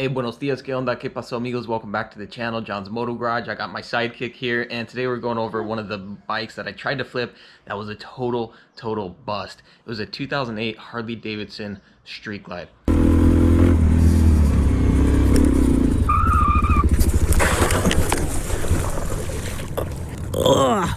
Hey, buenos dias, ¿qué onda? ¿Qué pasó, amigos? Welcome back to the channel, John's Moto Garage. I got my sidekick here, and today we're going over one of the bikes that I tried to flip that was a total bust. It was a 2008 Harley Davidson Street Glide. Ugh.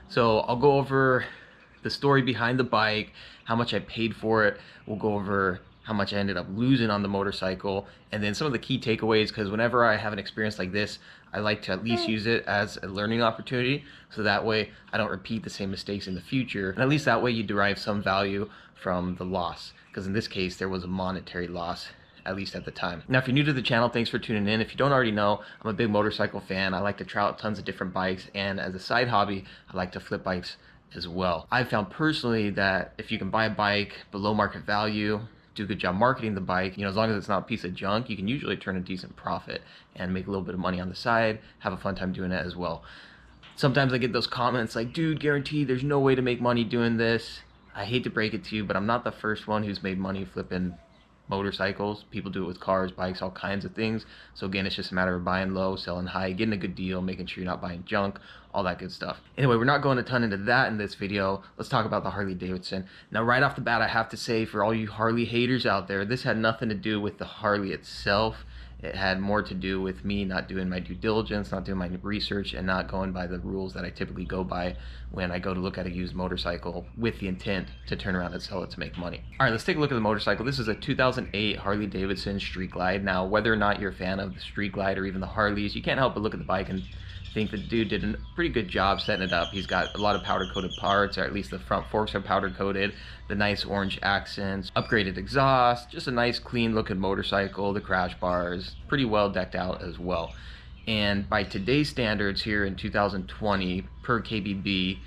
So I'll go over the story behind the bike, how much I paid for it. We'll go over how much I ended up losing on the motorcycle, and then some of the key takeaways, because whenever I have an experience like this, I like to at least use it as a learning opportunity, so that way I don't repeat the same mistakes in the future, and at least that way you derive some value from the loss, because in this case there was a monetary loss, at least at the time. Now, if you're new to the channel, thanks for tuning in. If you don't already know, I'm a big motorcycle fan. I like to try out tons of different bikes, and as a side hobby, I like to flip bikes as well. I've found personally that if you can buy a bike below market value, do a good job marketing the bike, as long as it's not a piece of junk, you can usually turn a decent profit and make a little bit of money on the side, have a fun time doing it as well. Sometimes I get those comments like, dude, guaranteed there's no way to make money doing this. I hate to break it to you, but I'm not the first one who's made money flipping motorcycles. People do it with cars, bikes, all kinds of things. So again, it's just a matter of buying low, selling high, getting a good deal, making sure you're not buying junk, all that good stuff. Anyway, we're not going a ton into that in this video. Let's talk about the Harley Davidson. Now, right off the bat, I have to say, for all you Harley haters out there, this had nothing to do with the Harley itself. It had more to do with me not doing my due diligence, not doing my research, and not going by the rules that I typically go by when I go to look at a used motorcycle with the intent to turn around and sell it to make money. All right, let's take a look at the motorcycle. This is a 2008 Harley Davidson Street Glide. Now, whether or not you're a fan of the Street Glide or even the Harleys, you can't help but look at the bike and think the dude did a pretty good job setting it up. He's got a lot of powder coated parts, or at least the front forks are powder coated, the nice orange accents, upgraded exhaust, just a nice clean looking motorcycle, the crash bars, pretty well decked out as well. And by today's standards here in 2020 per KBB,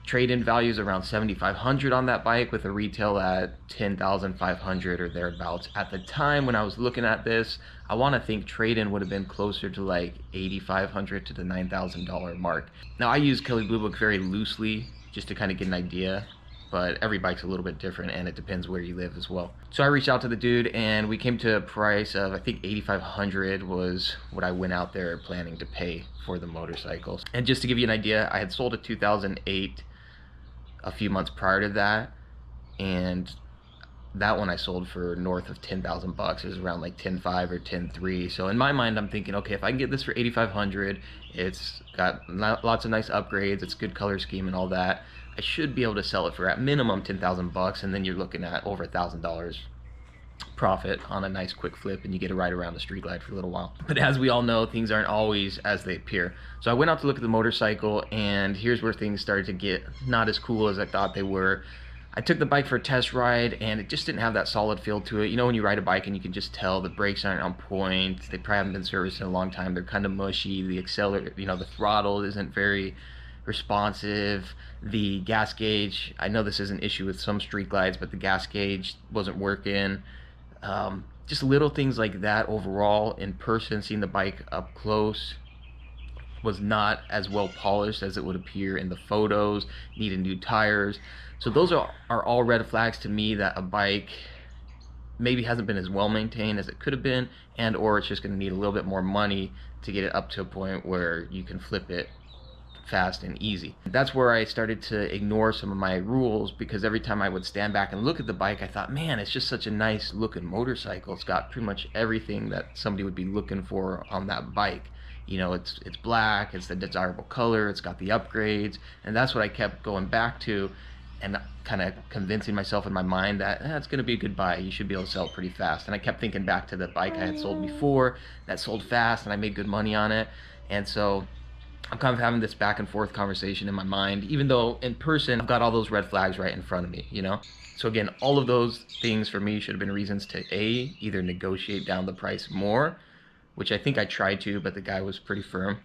trade-in value is around $7,500 on that bike, with a retail at $10,500 or thereabouts. At the time when I was looking at this, I want to think trade-in would have been closer to like $8,500 to the $9,000 mark. Now, I use Kelley Blue Book very loosely just to kind of get an idea, but every bike's a little bit different and it depends where you live as well. So I reached out to the dude and we came to a price of, I think $8,500 was what I went out there planning to pay for the motorcycles. And just to give you an idea, I had sold a 2008 a few months prior to that, and that one I sold for north of 10,000 bucks. It was around like 10.5 or 10.3. So in my mind, I'm thinking, okay, if I can get this for 8,500, it's got lots of nice upgrades, it's good color scheme and all that, I should be able to sell it for at minimum 10,000 bucks, and then you're looking at over $1,000 profit on a nice quick flip, and you get to ride around the Street Glide for a little while. But as we all know, things aren't always as they appear. So I went out to look at the motorcycle, and here's where things started to get not as cool as I thought they were. I took the bike for a test ride, and it just didn't have that solid feel to it. When you ride a bike and you can just tell the brakes aren't on point, they probably haven't been serviced in a long time, they're kind of mushy, the accelerator, the throttle isn't very responsive, the gas gauge, I know this is an issue with some Street Glides, but the gas gauge wasn't working. Just little things like that. Overall, in person, seeing the bike up close was not as well polished as it would appear in the photos, needed new tires. So those are all red flags to me that a bike maybe hasn't been as well maintained as it could have been, and or it's just going to need a little bit more money to get it up to a point where you can flip it fast and easy. That's where I started to ignore some of my rules, because every time I would stand back and look at the bike, I thought, man, it's just such a nice looking motorcycle. It's got pretty much everything that somebody would be looking for on that bike. It's black, it's the desirable color, it's got the upgrades, and that's what I kept going back to and kind of convincing myself in my mind that it's going to be a good buy, you should be able to sell it pretty fast. And I kept thinking back to the bike I had sold before that sold fast and I made good money on it, and so I'm kind of having this back and forth conversation in my mind, even though in person I've got all those red flags right in front of me, So again, all of those things for me should have been reasons to either negotiate down the price more, which I think I tried to, but the guy was pretty firm,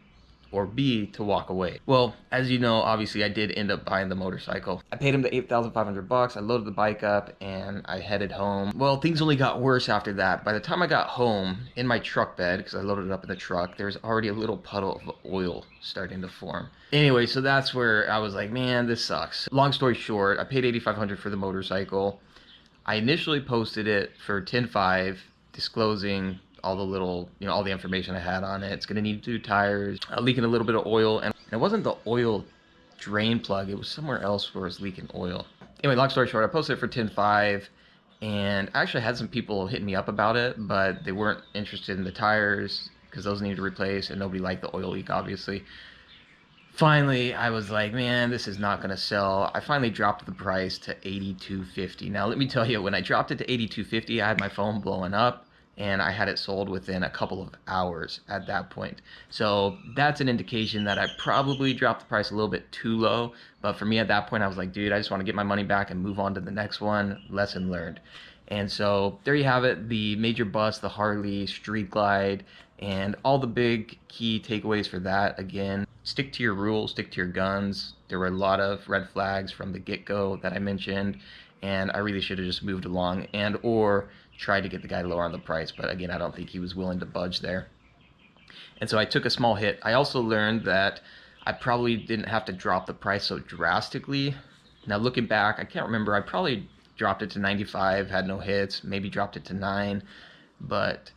or B, to walk away. Well, as you know, obviously I did end up buying the motorcycle. I paid him the $8,500. I loaded the bike up and I headed home. Well, things only got worse after that. By the time I got home, in my truck bed, because I loaded it up in the truck, there's already a little puddle of oil starting to form. Anyway, so that's where I was like, man, this sucks. Long story short, I paid $8,500 for the motorcycle. I initially posted it for 10.5, disclosing all the little, all the information I had on it. It's gonna need 2 tires, leaking a little bit of oil, and it wasn't the oil drain plug, it was somewhere else where it's leaking oil. Anyway, long story short, I posted it for 10.5, and I actually had some people hitting me up about it, but they weren't interested in the tires because those needed to replace, and nobody liked the oil leak, obviously. Finally, I was like, man, this is not going to sell. I finally dropped the price to $82.50. Now, let me tell you, when I dropped it to $82.50, I had my phone blowing up, and I had it sold within a couple of hours at that point. So that's an indication that I probably dropped the price a little bit too low. But for me at that point, I was like, dude, I just want to get my money back and move on to the next one. Lesson learned. And so there you have it, the major bust, the Harley Street Glide, and all the big key takeaways for that. Again, stick to your rules, stick to your guns. There were a lot of red flags from the get-go that I mentioned, and I really should have just moved along and or tried to get the guy to lower on the price. But again, I don't think he was willing to budge there. And so I took a small hit. I also learned that I probably didn't have to drop the price so drastically. Now looking back, I can't remember. I probably dropped it to 95, had no hits, maybe dropped it to 9, but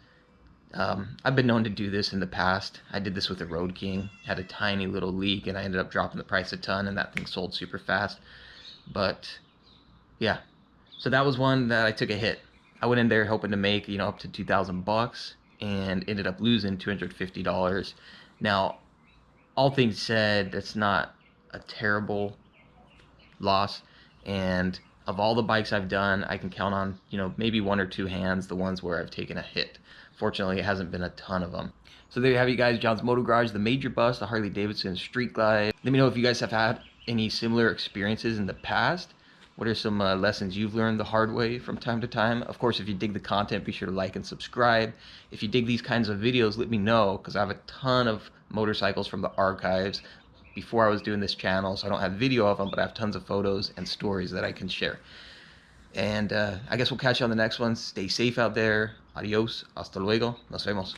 I've been known to do this in the past. I did this with the Road King, had a tiny little leak, and I ended up dropping the price a ton, and that thing sold super fast. But yeah, so that was one that I took a hit. I went in there hoping to make, up to $2,000 and ended up losing $250. Now, all things said, that's not a terrible loss, and of all the bikes I've done, I can count on, maybe 1 or 2 hands, the ones where I've taken a hit. Fortunately, it hasn't been a ton of them. So there you have you guys, John's Moto Garage, the major bust, the Harley Davidson Street Glide. Let me know if you guys have had any similar experiences in the past. What are some lessons you've learned the hard way from time to time? Of course, if you dig the content, be sure to like and subscribe. If you dig these kinds of videos, let me know, because I have a ton of motorcycles from the archives before I was doing this channel, so I don't have video of them, but I have tons of photos and stories that I can share. And I guess we'll catch you on the next one. Stay safe out there. Adios. Hasta luego. Nos vemos.